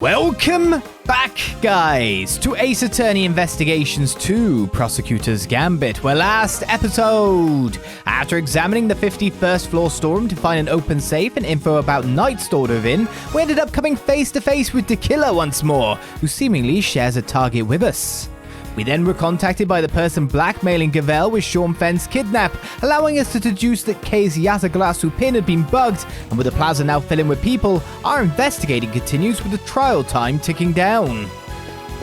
Welcome back, guys, to Ace Attorney Investigations 2, Prosecutors Gambit, where last episode, after examining the 51st floor storeroom to find an open safe and info about Knight's stored within, we ended up coming face to face with the killer once more, who seemingly shares a target with us. We then were contacted by the person blackmailing Gavel with Sean Fenn's kidnap, allowing us to deduce that Kay's Yataglasu pin had been bugged, and with the plaza now filling with people, our investigating continues with the trial time ticking down.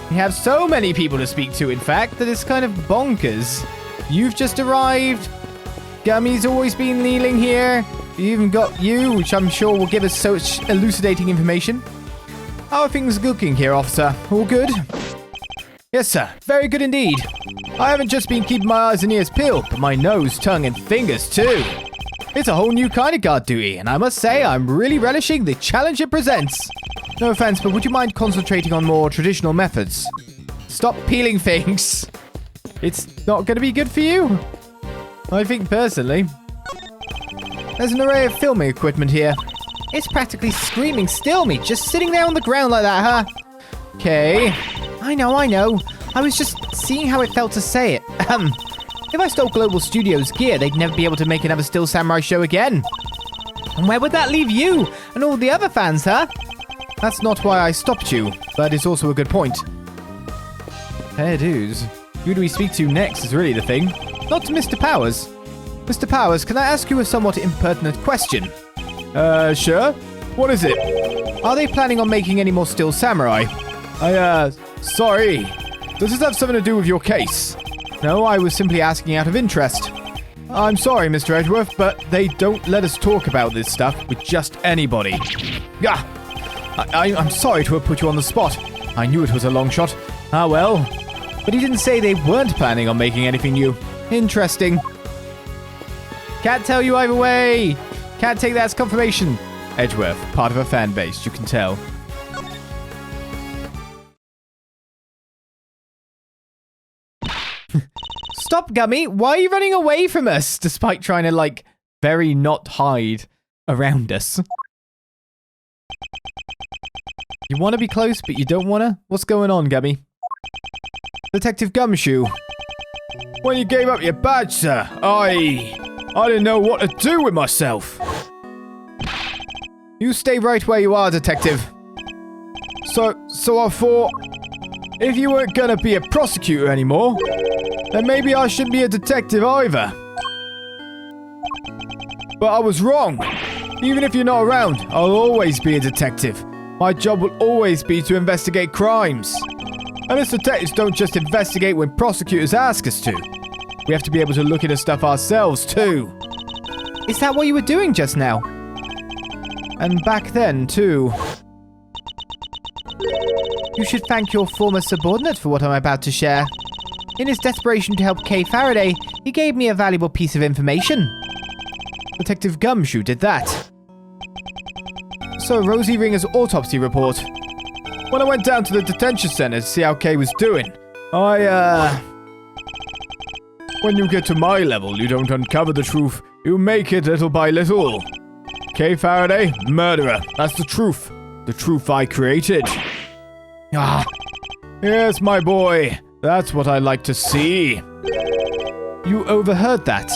We have so many people to speak to, in fact, that it's kind of bonkers. You've just arrived. Gummy's always been kneeling here. We even got you, which I'm sure will give us such elucidating information. How are things looking here, officer? All good? Yes, sir. Very good indeed. I haven't just been keeping my eyes and ears peeled, but my nose, tongue, and fingers too. It's a whole new kind of guard duty, and I must say I'm really relishing the challenge it presents. No offense, but would you mind concentrating on more traditional methods? Stop peeling things. It's not going to be good for you. I think personally. There's an array of filming equipment here. It's practically screaming still me, just sitting there on the ground like that, huh? Okay. I know. I was just seeing how it felt to say it. If I stole Global Studios gear, they'd never be able to make another Still Samurai show again. And where would that leave you and all the other fans, huh? That's not why I stopped you, but it's also a good point. Hey, dudes. Who do we speak to next is really the thing. Not to Mr. Powers. Mr. Powers, can I ask you a somewhat impertinent question? Sure. What is it? Are they planning on making any more Still Samurai? Sorry. Does this have something to do with your case? No, I was simply asking out of interest. I'm sorry, Mr. Edgeworth, but they don't let us talk about this stuff with just anybody. Yeah. I'm sorry to have put you on the spot. I knew it was a long shot. Ah, well. But he didn't say they weren't planning on making anything new. Interesting. Can't tell you either way. Can't take that as confirmation. Edgeworth, part of a fan base, you can tell. Stop, Gummy. Why are you running away from us, despite trying to, very not hide around us? You want to be close, but you don't want to? What's going on, Gummy? Detective Gumshoe. When you gave up your badge, sir, I didn't know what to do with myself. You stay right where you are, Detective. So I thought, if you weren't gonna be a prosecutor anymore, then maybe I shouldn't be a detective either. But I was wrong. Even if you're not around, I'll always be a detective. My job will always be to investigate crimes. And us detectives don't just investigate when prosecutors ask us to. We have to be able to look into stuff ourselves too. Is that what you were doing just now? And back then too. You should thank your former subordinate for what I'm about to share. In his desperation to help Kay Faraday, he gave me a valuable piece of information. Detective Gumshoe did that. So, Rosie Ringer's autopsy report. When I went down to the detention center to see how Kay was doing, when you get to my level, you don't uncover the truth. You make it little by little. Kay Faraday, murderer. That's the truth. The truth I created. Ah, yes, my boy. That's what I like to see. You overheard that?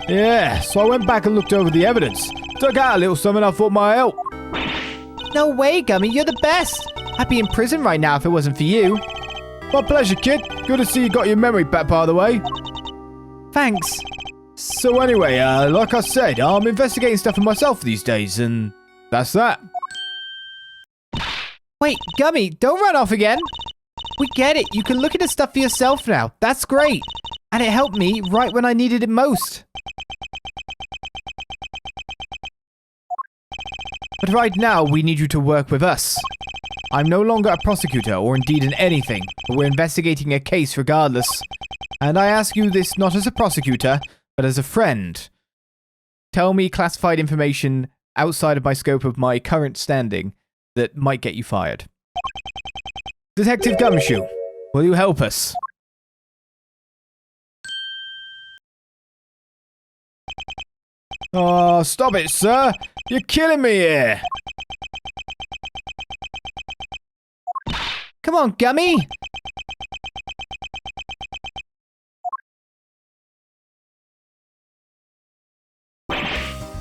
Yeah, so I went back and looked over the evidence. Took out a little something I thought might help. No way, Gummy. You're the best. I'd be in prison right now if it wasn't for you. My pleasure, kid. Good to see you got your memory back, by the way. Thanks. So anyway, like I said, I'm investigating stuff for myself these days, and that's that. Wait, Gummy, don't run off again. We get it. You can look into stuff for yourself now. That's great. And it helped me right when I needed it most. But right now, we need you to work with us. I'm no longer a prosecutor or indeed in anything, but we're investigating a case regardless. And I ask you this not as a prosecutor, but as a friend. Tell me classified information outside of my scope of my current standing that might get you fired. Detective Gumshoe, will you help us? Oh, stop it, sir! You're killing me here! Come on, Gummy.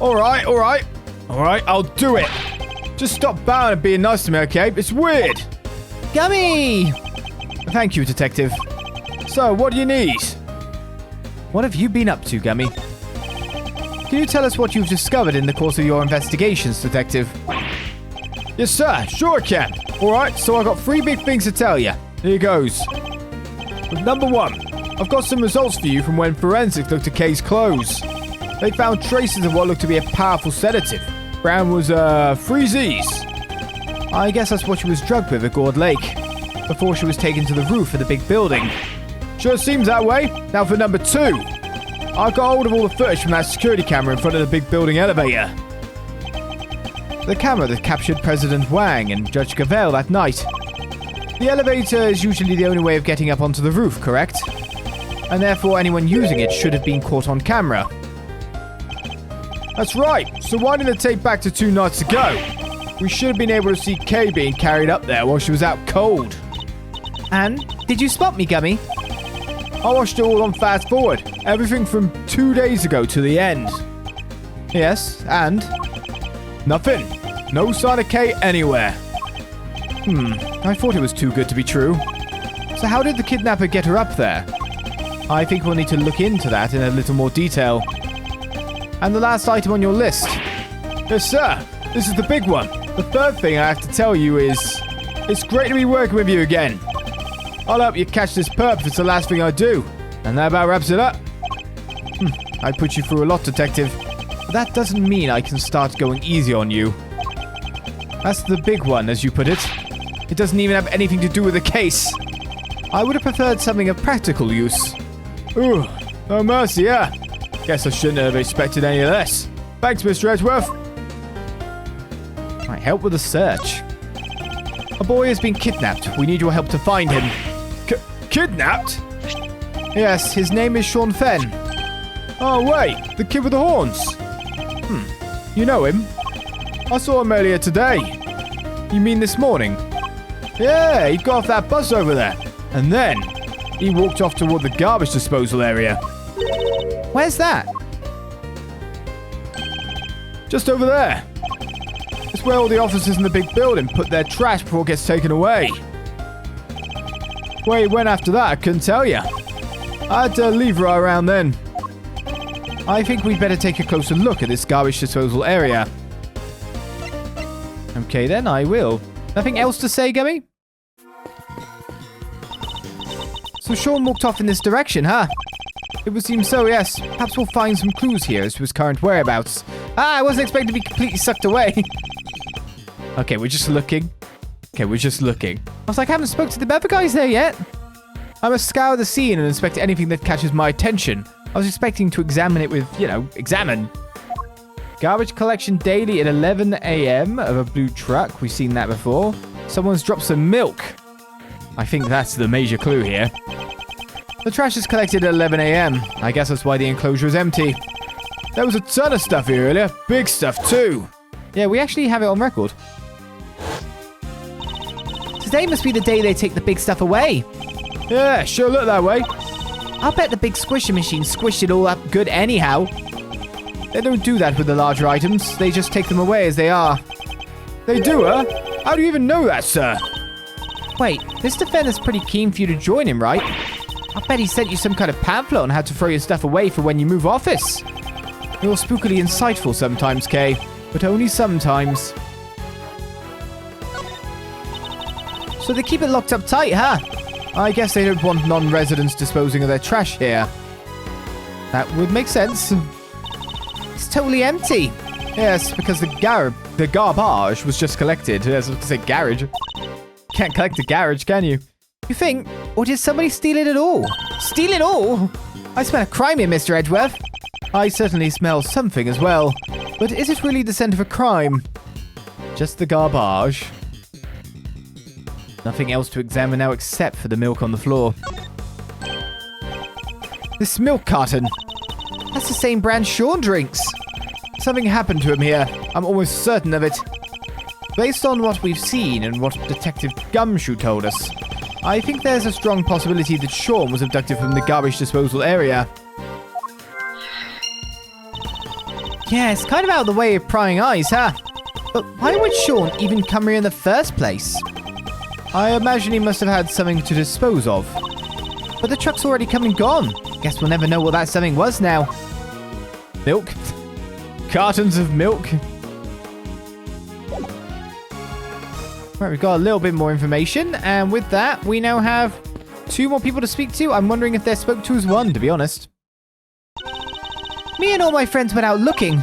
All right, I'll do it. Just stop bowing and being nice to me, okay? It's weird. Gummy! Thank you, Detective. So, what do you need? What have you been up to, Gummy? Can you tell us what you've discovered in the course of your investigations, Detective? Yes, sir. Sure I can. All right, so I've got 3 big things to tell you. Here goes. Number 1, I've got some results for you from when forensics looked at Kay's clothes. They found traces of what looked to be a powerful sedative. Brown was, 3 Z's. I guess that's what she was drugged with at Gourd Lake, before she was taken to the roof of the Bigg Building. Sure seems that way. Now for number 2. I got hold of all the footage from that security camera in front of the Bigg Building elevator. The camera that captured President Wang and Judge Cavell that night. The elevator is usually the only way of getting up onto the roof, correct? And therefore anyone using it should have been caught on camera. That's right. So why did it take back to 2 nights ago? We should have been able to see Kay being carried up there while she was out cold. And did you spot me, Gummy? I watched it all on fast forward. Everything from 2 days ago to the end. Yes, and? Nothing. No sign of Kay anywhere. I thought it was too good to be true. So how did the kidnapper get her up there? I think we'll need to look into that in a little more detail. And the last item on your list. Yes, sir. This is the big one. The 3rd thing I have to tell you is, it's great to be working with you again. I'll help you catch this perp if it's the last thing I do. And that about wraps it up. I put you through a lot, Detective. But that doesn't mean I can start going easy on you. That's the big one, as you put it. It doesn't even have anything to do with the case. I would have preferred something of practical use. Ooh, no mercy, yeah. Guess I shouldn't have expected any less. Thanks, Mr. Edgeworth. Right, help with the search. A boy has been kidnapped. We need your help to find him. Kidnapped? Yes, his name is Sean Fenn. Oh, wait, the kid with the horns. You know him? I saw him earlier today. You mean this morning? Yeah, he got off that bus over there. And then he walked off toward the garbage disposal area. Where's that? Just over there. It's where all the officers in the Bigg Building put their trash before it gets taken away. Where he went after that, I couldn't tell you. I had to leave right around then. I think we'd better take a closer look at this garbage disposal area. Okay then, I will. Nothing else to say, Gummy? So Sean walked off in this direction, huh? It would seem so, yes. Perhaps we'll find some clues here as to his current whereabouts. I wasn't expecting to be completely sucked away. Okay, we're just looking. I was like, I haven't spoken to the other guys there yet. I must scour the scene and inspect anything that catches my attention. I was expecting to examine it with, examine. Garbage collection daily at 11 a.m. of a blue truck. We've seen that before. Someone's dropped some milk. I think that's the major clue here. The trash is collected at 11 a.m. I guess that's why the enclosure is empty. There was a ton of stuff here earlier. Big stuff, too. Yeah, we actually have it on record. Today must be the day they take the big stuff away. Yeah, sure look that way. I'll bet the big squisher machine squished it all up good anyhow. They don't do that with the larger items. They just take them away as they are. They do, huh? How do you even know that, sir? Wait, Mr. Fenn is pretty keen for you to join him, right? I bet he sent you some kind of pamphlet on how to throw your stuff away for when you move office. You're spookily insightful sometimes, Kay. But only sometimes. So they keep it locked up tight, huh? I guess they don't want non-residents disposing of their trash here. That would make sense. It's totally empty. Yes, because the garbage was just collected. Yes, I was going to say garage. Can't collect a garage, can you? You think? Or did somebody steal it at all? Steal it all? I smell a crime here, Mr. Edgeworth. I certainly smell something as well. But is it really the scent of a crime? Just the garbage. Nothing else to examine now except for the milk on the floor. This milk carton. That's the same brand Sean drinks. Something happened to him here. I'm almost certain of it. Based on what we've seen and what Detective Gumshoe told us, I think there's a strong possibility that Sean was abducted from the garbage disposal area. Yeah, it's kind of out of the way of prying eyes, huh? But why would Sean even come here in the first place? I imagine he must have had something to dispose of. But the truck's already come and gone. Guess we'll never know what that something was now. Milk? Cartons of milk? Right, we've got a little bit more information. And with that, we now have 2 more people to speak to. I'm wondering if they're spoke to as one, to be honest. Me and all my friends went out looking.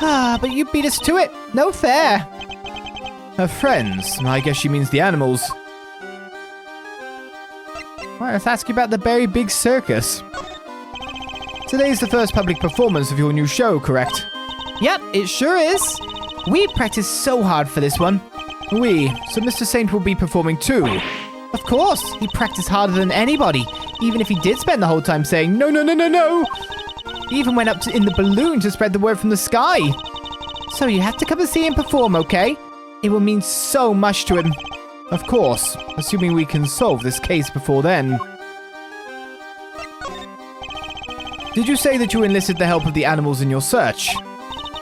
But you beat us to it. No fair. Her friends? I guess she means the animals. Right, let's ask you about the very big circus. Today's the first public performance of your new show, correct? Yep, it sure is. We practiced so hard for this one. So Mr. Saint will be performing too. Of course, he practiced harder than anybody, even if he did spend the whole time saying, no, no, no, no, no. He even went up in the balloon to spread the word from the sky. So you have to come and see him perform, okay? It will mean so much to him. Of course, assuming we can solve this case before then. Did you say that you enlisted the help of the animals in your search?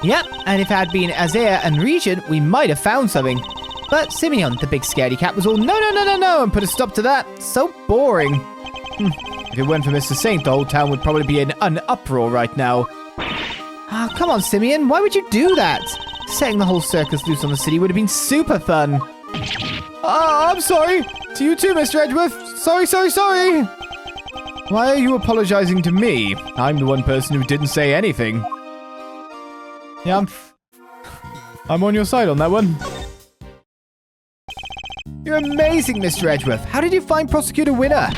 Yep, and if it had been Azea and Regent, we might have found something. But Simeon, the big scaredy cat, was all no, no, no, no, no, and put a stop to that. So boring. If it weren't for Mr. Saint, the whole town would probably be in an uproar right now. Come on, Simeon, why would you do that? Setting the whole circus loose on the city would have been super fun. I'm sorry. To you too, Mr. Edgeworth. Sorry, sorry, sorry. Why are you apologizing to me? I'm the one person who didn't say anything. Yeah, I'm on your side on that one. You're amazing, Mr. Edgeworth. How did you find Prosecutor Winner?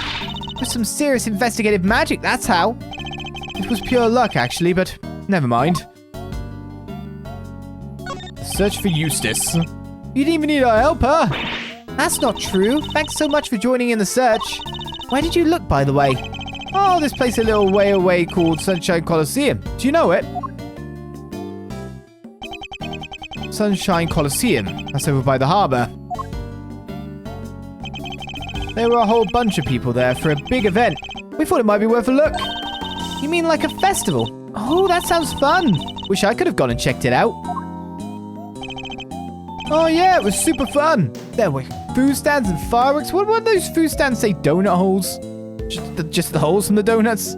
With some serious investigative magic, that's how. It was pure luck, actually, but never mind. Search for Eustace. You didn't even need our help, huh? That's not true. Thanks so much for joining in the search. Where did you look, by the way? Oh, this place a little way away called Sunshine Coliseum. Do you know it? Sunshine Coliseum. That's over by the harbour. There were a whole bunch of people there for a big event. We thought it might be worth a look. You mean like a festival? Oh, that sounds fun. Wish I could have gone and checked it out. Oh yeah, it was super fun. There were food stands and fireworks. What did those food stands say? Donut holes? Just the holes from the donuts?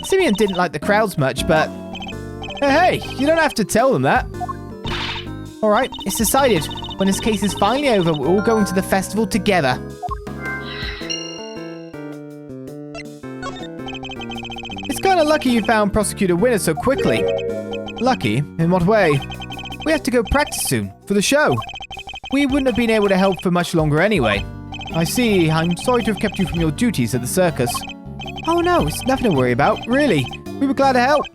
Simeon didn't like the crowds much, but... Hey, you don't have to tell them that. Alright, it's decided. When this case is finally over, we're all going to the festival together. It's kind of lucky you found Prosecutor Winner so quickly. Lucky? In what way? We have to go practice soon, for the show. We wouldn't have been able to help for much longer anyway. I see. I'm sorry to have kept you from your duties at the circus. Oh no, it's nothing to worry about, really. We were glad to help.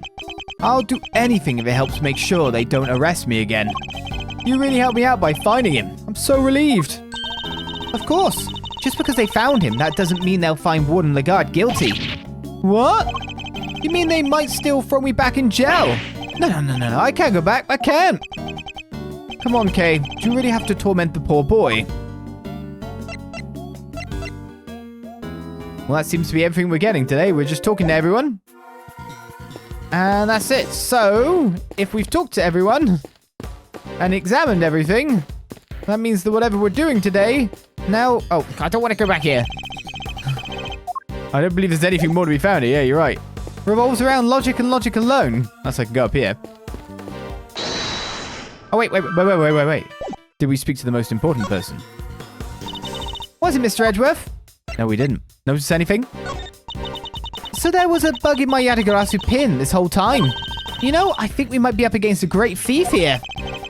I'll do anything if it helps make sure they don't arrest me again. You really helped me out by finding him. I'm so relieved. Of course. Just because they found him, that doesn't mean they'll find Warden Lagarde guilty. What? You mean they might still throw me back in jail? No, I can't go back. I can't. Come on, Kay. Do you really have to torment the poor boy? Well, that seems to be everything we're getting today. We're just talking to everyone. And that's it. So, if we've talked to everyone and examined everything, that means that whatever we're doing today now... Oh, I don't want to go back here. I don't believe there's anything more to be found here. Yeah, you're right. Revolves around logic and logic alone. Unless I can go up here. Oh, wait. Did we speak to the most important person? Was it Mr. Edgeworth? No, we didn't. Notice anything? So there was a bug in my Yatagarasu pin this whole time. You know, I think we might be up against a great thief here.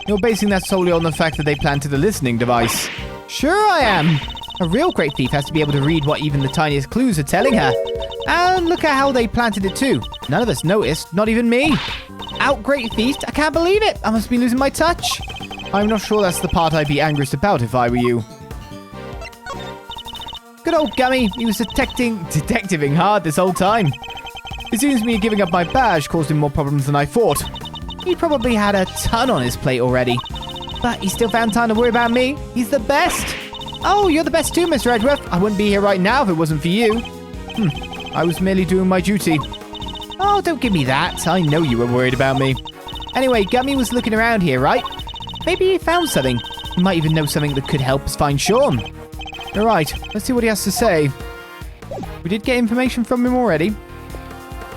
You're basing that solely on the fact that they planted a listening device. Sure I am. A real great thief has to be able to read what even the tiniest clues are telling her. And look at how they planted it too. None of us noticed, not even me. Out great thief? I can't believe it. I must be losing my touch. I'm not sure that's the part I'd be angriest about if I were you. Good old Gummy. He was detectiving hard this whole time. It seems me giving up my badge caused him more problems than I thought. He probably had a ton on his plate already. But he still found time to worry about me. He's the best. Oh, you're the best too, Mr. Edgeworth. I wouldn't be here right now if it wasn't for you. I was merely doing my duty. Oh, don't give me that. I know you were worried about me. Anyway, Gummy was looking around here, right? Maybe he found something. He might even know something that could help us find Sean. All right, let's see what he has to say. We did get information from him already.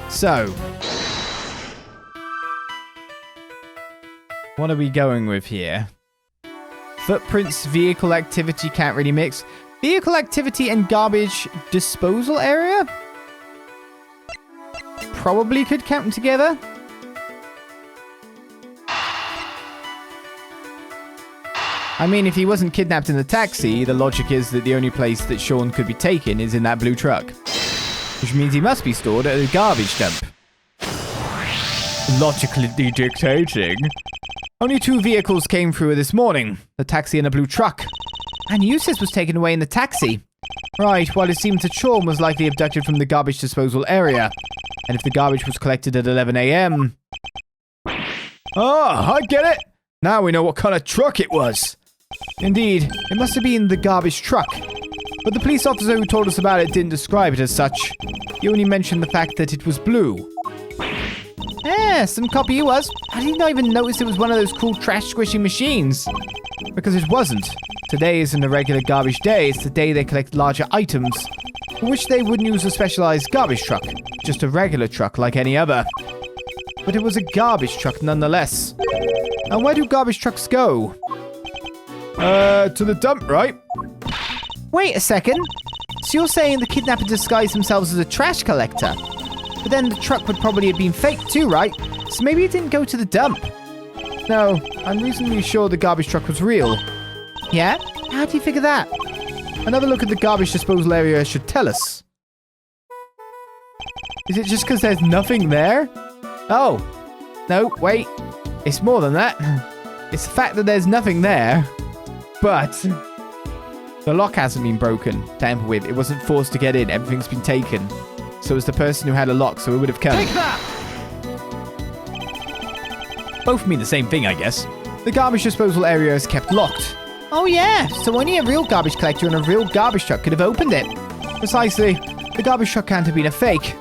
So, what are we going with here? Footprints, vehicle activity can't really mix. Vehicle activity and garbage disposal area? Probably could count them together. I mean, if he wasn't kidnapped in the taxi, the logic is that the only place that Sean could be taken is in that blue truck. Which means he must be stored at a garbage dump. Logically dictating. Only 2 vehicles came through this morning. The taxi and a blue truck. And Eustace was taken away in the taxi. Right, while it seemed that Sean was likely abducted from the garbage disposal area. And if the garbage was collected at 11 a.m. Oh, I get it! Now we know what kind of truck it was. Indeed, it must have been the garbage truck. But the police officer who told us about it didn't describe it as such. He only mentioned the fact that it was blue. Yeah, some copy it was. I did not even notice it was one of those cool trash squishing machines. Because it wasn't. Today isn't a regular garbage day, it's the day they collect larger items. For which they wouldn't use a specialized garbage truck. Just a regular truck like any other. But it was a garbage truck nonetheless. And where do garbage trucks go? To the dump, right? Wait a second. So you're saying the kidnapper disguised themselves as a trash collector? But then the truck would probably have been fake too, right? So maybe it didn't go to the dump. No, I'm reasonably sure the garbage truck was real. Yeah? How do you figure that? Another look at the garbage disposal area should tell us. Is it just because there's nothing there? Oh. No, wait. It's more than that. It's the fact that there's nothing there. But the lock hasn't been broken, tampered with. It wasn't forced to get in. Everything's been taken. So it's the person who had a lock, so it would have come. Take that! Both mean the same thing, I guess. The garbage disposal area is kept locked. Oh yeah, so only a real garbage collector and a real garbage truck could have opened it. Precisely. The garbage truck can't have been a fake.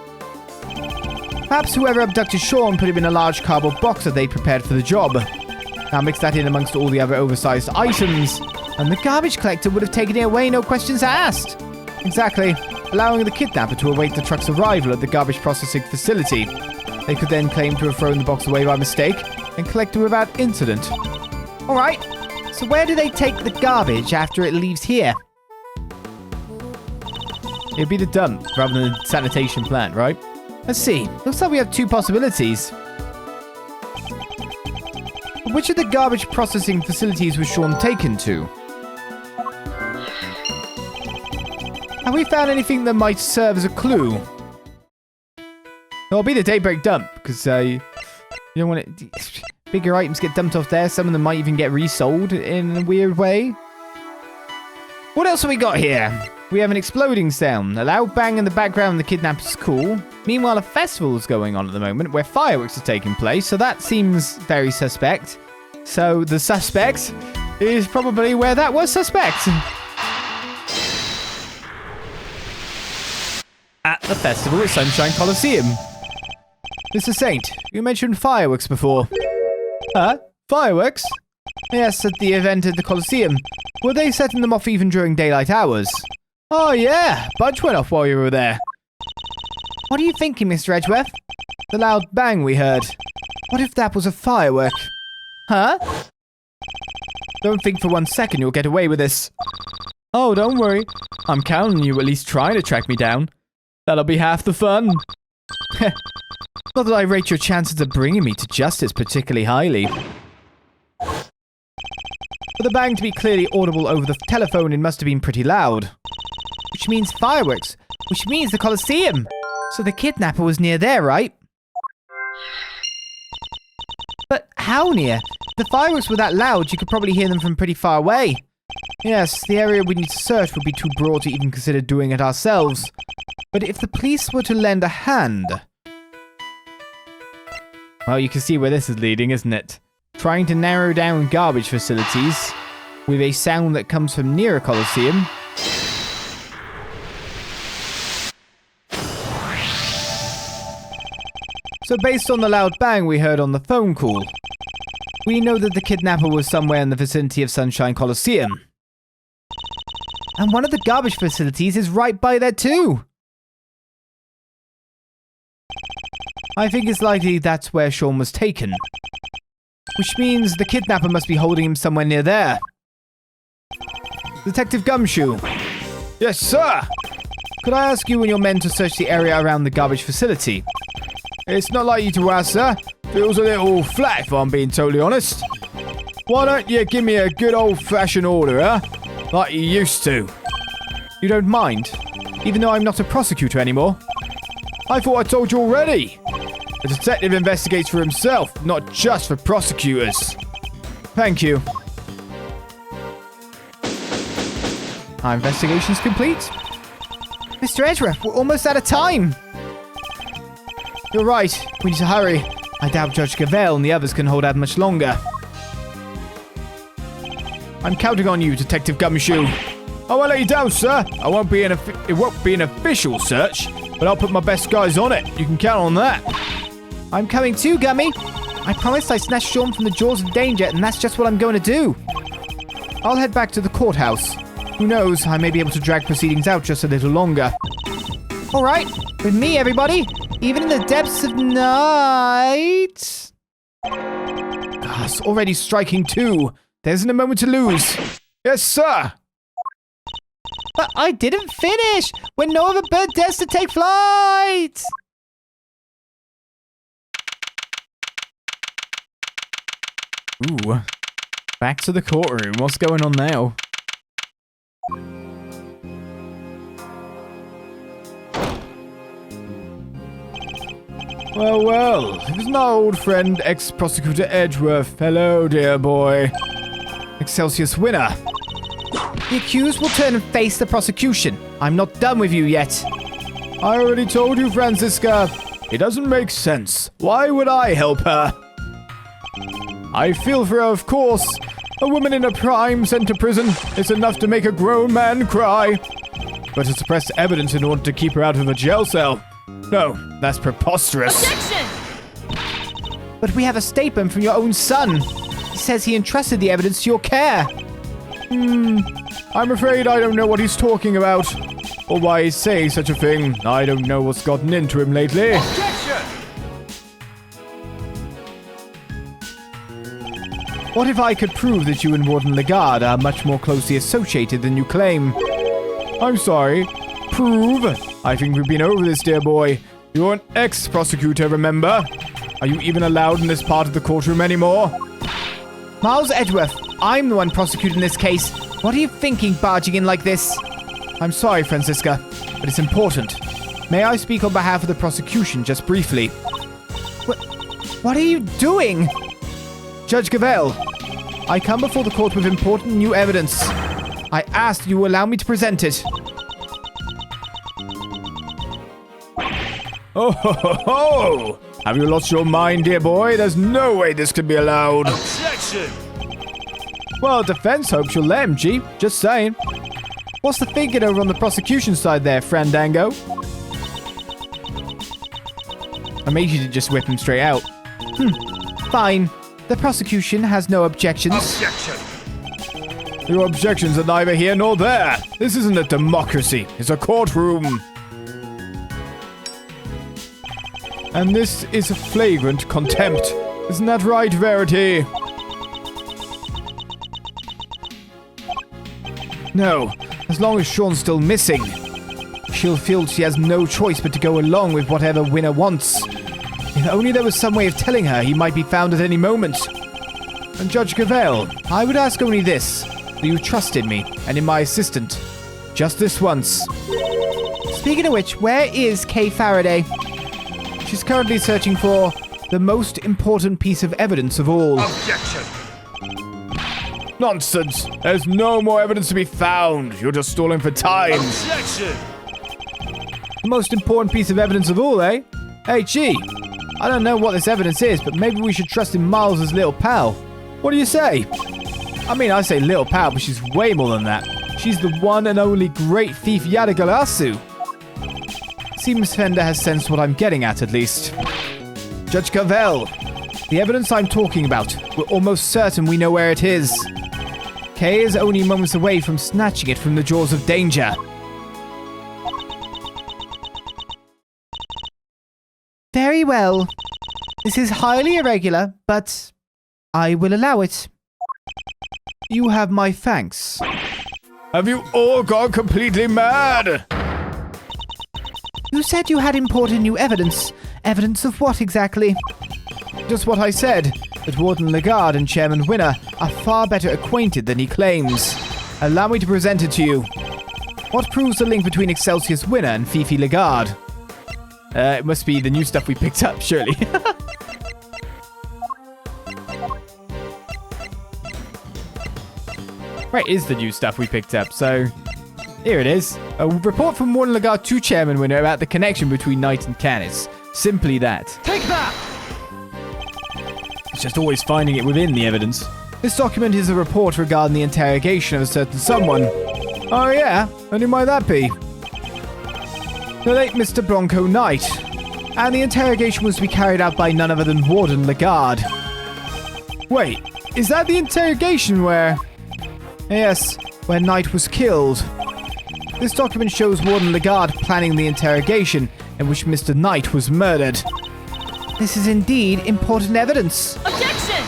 Perhaps whoever abducted Sean put him in a large cardboard box that they prepared for the job. Now mix that in amongst all the other oversized items, and the garbage collector would have taken it away, no questions asked. Exactly, allowing the kidnapper to await the truck's arrival at the garbage processing facility. They could then claim to have thrown the box away by mistake and collect it without incident. Alright, so where do they take the garbage after it leaves here? It'd be the dump rather than the sanitation plant, right? Let's see. Looks like we have 2 possibilities. Which of the garbage processing facilities was Sean taken to? Have we found anything that might serve as a clue? It'll be the Daybreak dump, because you don't want it. Bigger items get dumped off there. Some of them might even get resold in a weird way. What else have we got here? We have an exploding sound. A loud bang in the background, the kidnapper's call. Meanwhile, a festival is going on at the moment where fireworks are taking place, so that seems very suspect. So the suspect is probably where that was suspect. At the festival at Sunshine Coliseum. Mr. Saint, you mentioned fireworks before. Huh? Fireworks? Yes, at the event at the Coliseum. Were they setting them off even during daylight hours? Oh yeah, bunch went off while you were there. What are you thinking, Mr. Edgeworth? The loud bang we heard. What if that was a firework? Huh? Don't think for 1 second you'll get away with this. Oh, don't worry. I'm counting on you at least trying to track me down. That'll be half the fun. Not that I rate your chances of bringing me to justice particularly highly. For the bang to be clearly audible over the telephone, it must have been pretty loud. Which means fireworks. Which means the Coliseum. So the kidnapper was near there, right? But how near? If the fireworks were that loud, you could probably hear them from pretty far away. Yes, the area we need to search would be too broad to even consider doing it ourselves. But if the police were to lend a hand... Well, you can see where this is leading, isn't it? trying to narrow down garbage facilities with a sound that comes from near a Colosseum. So based on the loud bang we heard on the phone call, we know that the kidnapper was somewhere in the vicinity of Sunshine Colosseum. And one of the garbage facilities is right by there too. I think it's likely that's where Sean was taken. Which means the kidnapper must be holding him somewhere near there. Detective Gumshoe. Yes, sir. Could I ask you and your men to search the area around the garbage facility? It's not like you to ask, sir. Feels a little flat, if I'm being totally honest. Why don't you give me a good old-fashioned order, huh? Like you used to. You don't mind? Even though I'm not a prosecutor anymore? I thought I told you already. A detective investigates for himself, not just for prosecutors. Thank you. Our investigation's complete. Mr. Edgeworth, we're almost out of time. You're right. We need to hurry. I doubt Judge Gavelle and the others can hold out much longer. I'm counting on you, Detective Gumshoe. I won't let you down, sir. It won't be an official search, but I'll put my best guys on it. You can count on that. I'm coming too, Gummy. I promised I'd snatch Sean from the jaws of danger, and that's just what I'm going to do. I'll head back to the courthouse. Who knows, I may be able to drag proceedings out just a little longer. All right, with me, everybody. Even in the depths of night. It's already striking 2. There isn't a moment to lose. Yes, sir. But I didn't finish. When no other bird dares to take flight. Ooh. Back to the courtroom. What's going on now? Well, well. It was my old friend, ex-prosecutor Edgeworth. Hello, dear boy. Excelcius Winner. The accused will turn and face the prosecution. I'm not done with you yet. I already told you, Francisca. It doesn't make sense. Why would I help her? I feel for her, of course. A woman in her prime sent to prison is enough to make a grown man cry. But to suppress evidence in order to keep her out of a jail cell? No, that's preposterous. Objection! But we have a statement from your own son. He says he entrusted the evidence to your care. I'm afraid I don't know what he's talking about. Or why he's saying such a thing. I don't know what's gotten into him lately. Objection! What if I could prove that you and Warden Lagarde are much more closely associated than you claim? I'm sorry. Prove? I think we've been over this, dear boy. You're an ex-prosecutor, remember? Are you even allowed in this part of the courtroom anymore? Miles Edgeworth, I'm the one prosecuting this case. What are you thinking, barging in like this? I'm sorry, Francisca, but it's important. May I speak on behalf of the prosecution just briefly? What are you doing? Judge Gavelle, I come before the court with important new evidence. I ask you allow me to present it. Oh, ho, ho, ho! Have you lost your mind, dear boy? There's no way this could be allowed. Objection! Well, defense hopes you'll let him, G. Just saying. What's the thinking over on the prosecution side there, Frandango? I made you to just whip him straight out. Fine. The prosecution has no objections. Objection! Your objections are neither here nor there. This isn't a democracy. It's a courtroom. And this is a flagrant contempt. Isn't that right, Verity? No, as long as Sean's still missing. She'll feel she has no choice but to go along with whatever Winner wants. If only there was some way of telling her he might be found at any moment. And Judge Gavelle, I would ask only this. That you trust in me and in my assistant. Just this once. Speaking of which, where is Kay Faraday? She's currently searching for the most important piece of evidence of all. Objection! Nonsense! There's no more evidence to be found. You're just stalling for time. Objection! The most important piece of evidence of all, eh? Hey, gee. I don't know what this evidence is, but maybe we should trust in Miles' little pal. What do you say? I mean, I say little pal, but she's way more than that. She's the one and only great thief Yadagalasu. Seems Fender has sensed what I'm getting at least. Judge Cavell, the evidence I'm talking about, we're almost certain we know where it is. Kay is only moments away from snatching it from the jaws of danger. Very well. This is highly irregular, but I will allow it. You have my thanks. Have you all gone completely mad? You said you had important new evidence. Evidence of what exactly? Just what I said, that Warden Lagarde and Chairman Winner are far better acquainted than he claims. Allow me to present it to you. What proves the link between Excelcius Winner and Fifi Lagarde? It must be the new stuff we picked up, surely. Right, is the new stuff we picked up, so... Here it is. A report from Warden Lagarde to Chairman Winner about the connection between Knight and Canis. Simply that. Take that! It's just always finding it within the evidence. This document is a report regarding the interrogation of a certain someone. Oh yeah? And who might that be? The late Mr. Bronco Knight. And the interrogation was to be carried out by none other than Warden Lagarde. Wait, is that the interrogation where... Yes, where Knight was killed. This document shows Warden Lagarde planning the interrogation in which Mr. Knight was murdered. This is indeed important evidence. Objection!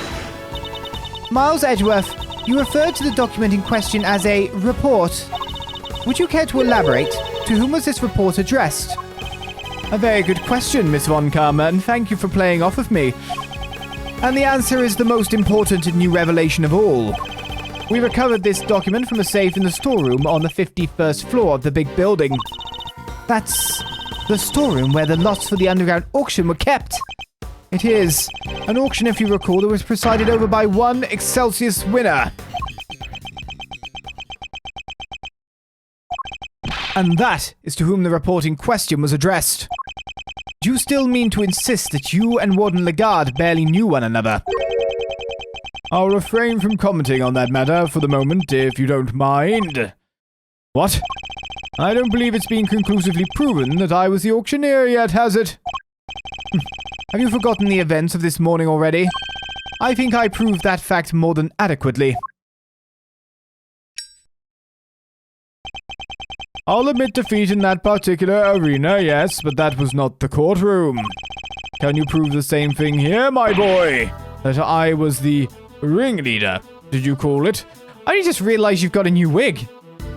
Miles Edgeworth, you referred to the document in question as a report. Would you care to elaborate? To whom was this report addressed? A very good question, Miss Von Karma, and thank you for playing off of me. And the answer is the most important and new revelation of all. We recovered this document from a safe in the storeroom on the 51st floor of the Bigg Building. That's the storeroom where the lots for the underground auction were kept. It is. An auction, if you recall, that was presided over by one Excelcius Winner. And that is to whom the report in question was addressed. Do you still mean to insist that you and Warden Lagarde barely knew one another? I'll refrain from commenting on that matter for the moment, if you don't mind. What? I don't believe it's been conclusively proven that I was the auctioneer yet, has it? Have you forgotten the events of this morning already? I think I proved that fact more than adequately. I'll admit defeat in that particular arena, yes, but that was not the courtroom. Can you prove the same thing here, my boy? That I was the ringleader, did you call it? I just realized you've got a new wig. Do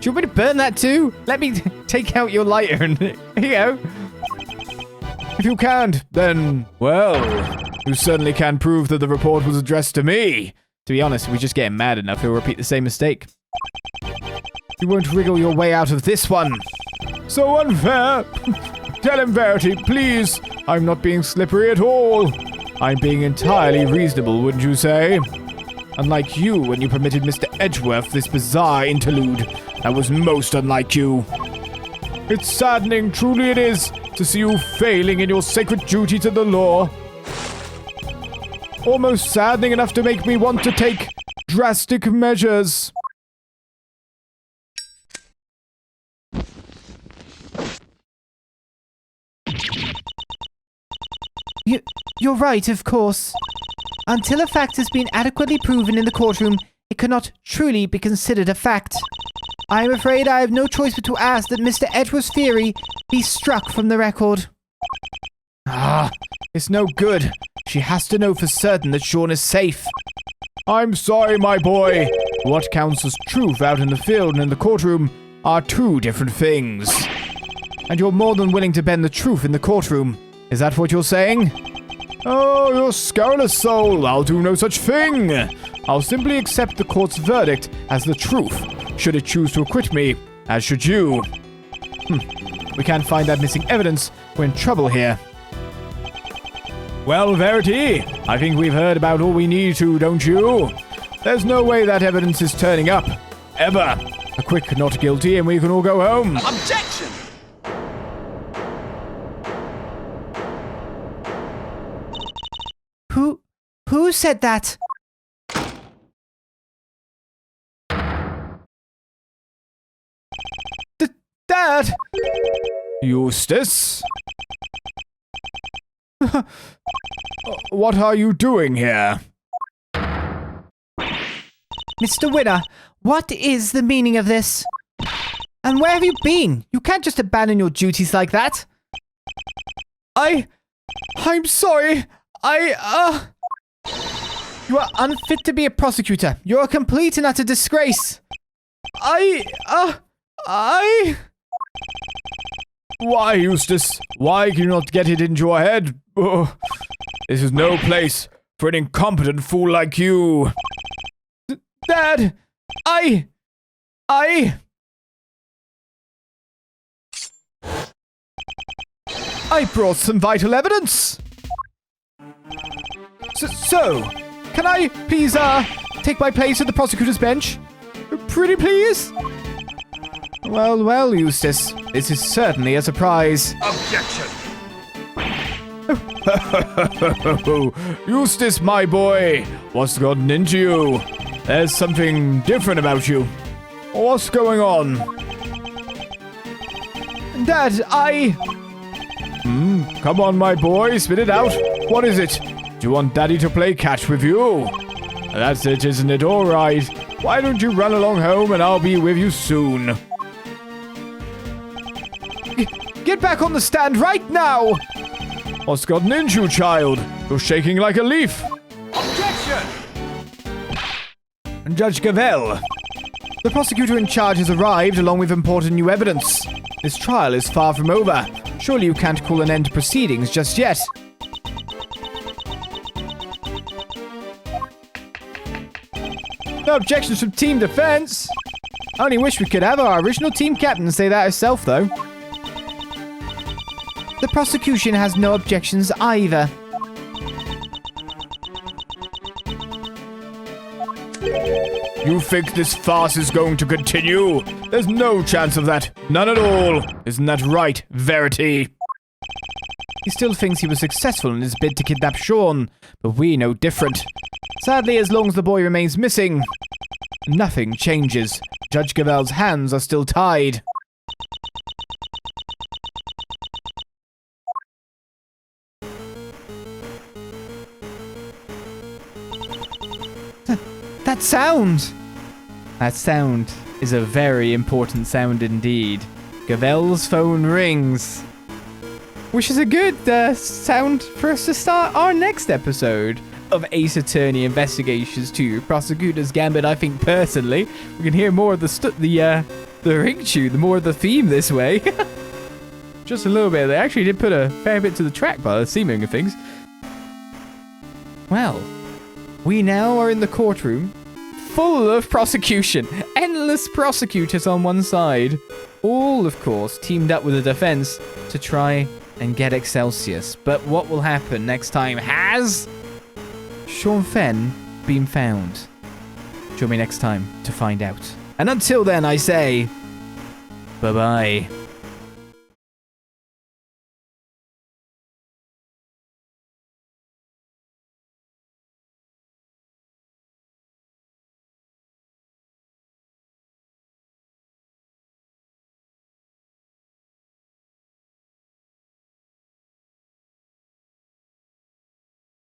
you want me to burn that too? Let me take out your lighter and here you go. If you can't, then, well, you certainly can prove that the report was addressed to me. To be honest, if we just get him mad enough, he'll repeat the same mistake. You won't wriggle your way out of this one. So unfair. Tell him Verity, please. I'm not being slippery at all. I'm being entirely reasonable, wouldn't you say? Unlike you when you permitted Mr. Edgeworth this bizarre interlude. That was most unlike you. It's saddening, truly it is, to see you failing in your sacred duty to the law. Almost saddening enough to make me want to take drastic measures. You're right, of course. Until a fact has been adequately proven in the courtroom, it cannot truly be considered a fact. I am afraid I have no choice but to ask that Mr. Edgeworth's theory be struck from the record. It's no good. She has to know for certain that Sean is safe. I'm sorry, my boy. What counts as truth out in the field and in the courtroom are two different things. And you're more than willing to bend the truth in the courtroom. Is that what you're saying? Oh, you scurrilous soul, I'll do no such thing. I'll simply accept the court's verdict as the truth, should it choose to acquit me, as should you. We can't find that missing evidence. We're in trouble here. Well, Verity, I think we've heard about all we need to, don't you? There's no way that evidence is turning up. Ever. A quick not guilty and we can all go home. Objection! Who said that? Dad! Eustace? What are you doing here? Mr. Winner, what is the meaning of this? And where have you been? You can't just abandon your duties like that. I'm sorry. You are unfit to be a prosecutor. You're a complete and utter disgrace. Why, Eustace? Why can you not get it into your head? Oh, this is no place for an incompetent fool like you. Dad, I brought some vital evidence. So, can I please, take my place at the prosecutor's bench? Pretty please? Well, Eustace, this is certainly a surprise. Objection! Eustace, my boy, what's gotten into you? There's something different about you. What's going on? Dad, come on, my boy, spit it out. What is it? Do you want Daddy to play catch with you? That's it, isn't it? All right. Why don't you run along home and I'll be with you soon. Get back on the stand right now! What's gotten into you, child? You're shaking like a leaf. Objection! Judge Gavelle. The prosecutor in charge has arrived along with important new evidence. This trial is far from over. Surely you can't call an end to proceedings just yet. No objections from team defense. I only wish we could have our original team captain say that herself, though. The prosecution has no objections either. You think this farce is going to continue? There's no chance of that. None at all. Isn't that right, Verity? He still thinks he was successful in his bid to kidnap Sean, but we know different. Sadly, as long as the boy remains missing, nothing changes. Judge Gavelle's hands are still tied. That sound! That sound is a very important sound indeed. Gavelle's phone rings. Which is a good sound for us to start our next episode of Ace Attorney Investigations 2 Prosecutors Gambit. I think personally we can hear more of the ring tune, more of the theme this way. Just a little bit. They actually did put a fair bit to the track by the seeming of things. Well, we now are in the courtroom, full of prosecution. Endless prosecutors on one side. All, of course, teamed up with the defense to try and get Excelcius. But what will happen next time? Has Sean Fenn been found? Join me next time to find out. And until then, I say, bye-bye.